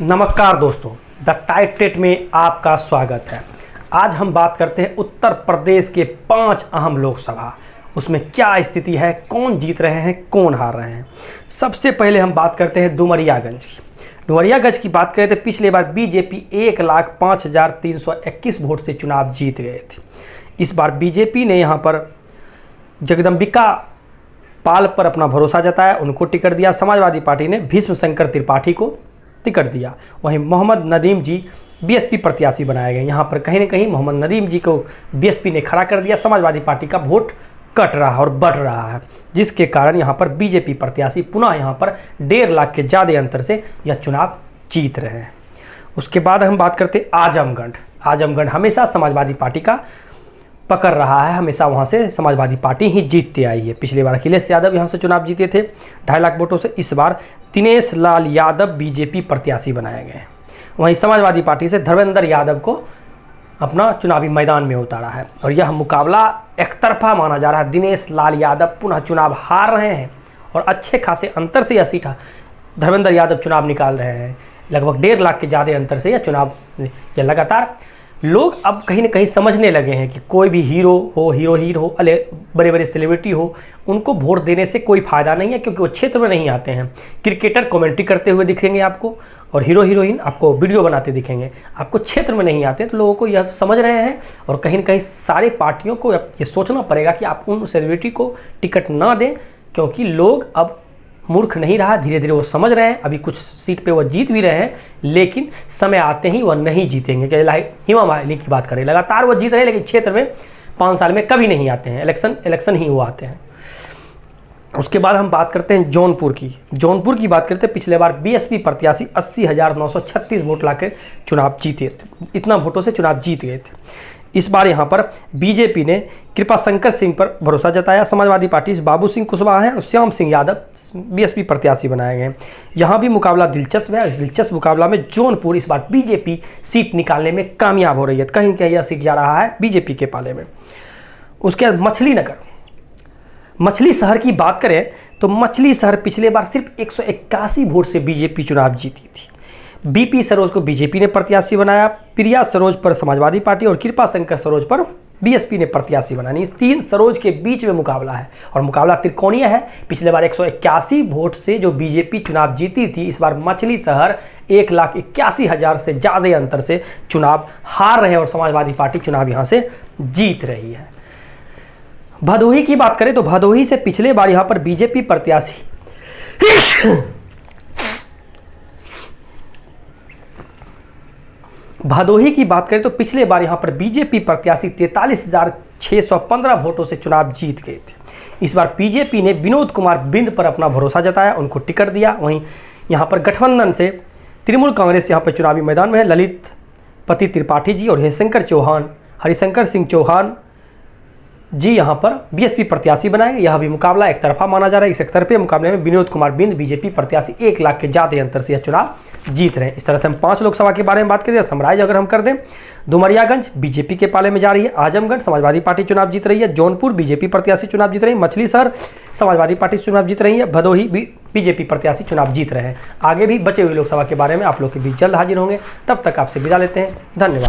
नमस्कार दोस्तों, द टाइटेट में आपका स्वागत है। आज हम बात करते हैं उत्तर प्रदेश के 5 अहम लोकसभा, उसमें क्या स्थिति है, कौन जीत रहे हैं, कौन हार रहे हैं। सबसे पहले हम बात करते हैं डुमरियागंज की। डुमरियागंज की बात करें तो पिछले बार बीजेपी 1,05,321 वोट से चुनाव जीत गए थे। इस बार बीजेपी ने यहाँ पर जगदम्बिका पाल पर अपना भरोसा जताया, उनको टिकट दिया। समाजवादी पार्टी ने भीष्म शंकर त्रिपाठी को टिकट दिया। वहीं मोहम्मद नदीम जी बीएसपी प्रत्याशी बनाए गए। यहाँ पर कहीं ना कहीं मोहम्मद नदीम जी को बीएसपी ने खड़ा कर दिया। समाजवादी पार्टी का वोट कट रहा है और बढ़ रहा है, जिसके कारण यहाँ पर बीजेपी प्रत्याशी पुनः यहाँ पर 1.5 लाख के ज़्यादा अंतर से यह चुनाव जीत रहे हैं। उसके बाद हम बात करते आजमगढ़। आजमगढ़ हमेशा समाजवादी पार्टी का पकड़ रहा है, हमेशा वहाँ से समाजवादी पार्टी ही जीतते आई है। पिछली बार अखिलेश यादव यहाँ से चुनाव जीते थे 2.5 लाख वोटों से। इस बार दिनेश लाल यादव बीजेपी प्रत्याशी बनाए गए हैं। वहीं समाजवादी पार्टी से धर्मेंद्र यादव को अपना चुनावी मैदान में उतारा है और यह मुकाबला एकतरफा माना जा रहा है। दिनेश लाल यादव पुनः चुनाव हार रहे हैं और अच्छे खासे अंतर से यह सीट धर्मेंद्र यादव चुनाव निकाल रहे हैं। लगभग 1.5 लाख के ज़्यादा अंतर से यह चुनाव यह लगातार लोग अब कहीं ना कहीं समझने लगे हैं कि कोई भी हीरो हो, हीरोइन हो, बड़े बड़े सेलिब्रिटी हो, उनको वोट देने से कोई फ़ायदा नहीं है, क्योंकि वो क्षेत्र में नहीं आते हैं। क्रिकेटर कमेंट्री करते हुए दिखेंगे आपको और हीरो हीरोइन आपको वीडियो बनाते दिखेंगे, आपको क्षेत्र में नहीं आते। तो लोगों को यह समझ रहे हैं और कहीं ना कहीं सारे पार्टियों को ये सोचना पड़ेगा कि आप उन सेलिब्रिटी को टिकट ना दें, क्योंकि लोग अब मूर्ख नहीं रहा, धीरे धीरे वो समझ रहे हैं। अभी कुछ सीट पे वो जीत भी रहे हैं, लेकिन समय आते ही वह नहीं जीतेंगे। क्या हेमा मालिनी की बात करें, लगातार वो जीत रहे हैं, लेकिन क्षेत्र में 5 साल में कभी नहीं आते हैं। इलेक्शन ही वो आते हैं। उसके बाद हम बात करते हैं जौनपुर की। जौनपुर की बात करते हैं, पिछले बार बीएसपी प्रत्याशी 80,936 वोट लाकर चुनाव जीते थे। इतना वोटों से चुनाव जीत गए थे। इस बार यहाँ पर बीजेपी ने कृपा शंकर सिंह पर भरोसा जताया। समाजवादी पार्टी से बाबू सिंह कुशवाहा हैं और श्याम सिंह यादव बीएसपी प्रत्याशी बनाए गए हैं। यहाँ भी मुकाबला दिलचस्प है। इस दिलचस्प मुकाबला में जौनपुर इस बार बीजेपी सीट निकालने में कामयाब हो रही है। कहीं कहीं यह सीट जा रहा है बीजेपी के पाले में। उसके बाद मछली शहर की बात करें तो मछली शहर पिछले बार सिर्फ 181 वोट से बीजेपी चुनाव जीती थी। बीपी सरोज को बीजेपी ने प्रत्याशी बनाया, प्रिया सरोज पर समाजवादी पार्टी और कृपा शंकर सरोज पर बीएसपी ने प्रत्याशी बनाया। 3 सरोज के बीच में मुकाबला है और मुकाबला त्रिकोणीय है। पिछले बार 181 वोट से जो बीजेपी चुनाव जीती थी, इस बार मछली शहर 1,81,000 से ज़्यादा अंतर से चुनाव हार रहे हैं और समाजवादी पार्टी चुनाव यहाँ से जीत रही है। भदोही की बात करें तो भदोही से पिछले बार यहाँ पर बीजेपी प्रत्याशी भदोही की बात करें तो पिछले बार यहाँ पर बीजेपी प्रत्याशी 43,615 वोटों से चुनाव जीत गए थे। इस बार बीजेपी ने विनोद कुमार बिंद पर अपना भरोसा जताया, उनको टिकट दिया। वहीं यहाँ पर गठबंधन से तृणमूल कांग्रेस यहाँ पर चुनावी मैदान में है। ललित पति त्रिपाठी जी और हरिशंकर सिंह चौहान जी यहाँ पर बीएसपी प्रत्याशी बनाएंगे। यह भी मुकाबला एक तरफा माना जा रहा है। इस एक तरफे मुकाबले में विनोद कुमार बिंद बीजेपी प्रत्याशी 1 लाख के ज़्यादा अंतर से यह चुनाव जीत रहे हैं। इस तरह से हम 5 लोकसभा के बारे में बात करें। समराइज अगर हम कर दें, डुमरियागंज बीजेपी के पाले में जा रही है, आजमगढ़ समाजवादी पार्टी चुनाव जीत रही है, जौनपुर बीजेपी प्रत्याशी चुनाव जीत रही है, मछली शहर समाजवादी पार्टी चुनाव जीत रही है, भदोही बीजेपी प्रत्याशी चुनाव जीत रहे हैं। आगे भी बचे हुए लोकसभा के बारे में आप लोग के बीच जल्द हाजिर होंगे। तब तक आपसे विदा लेते हैं। धन्यवाद।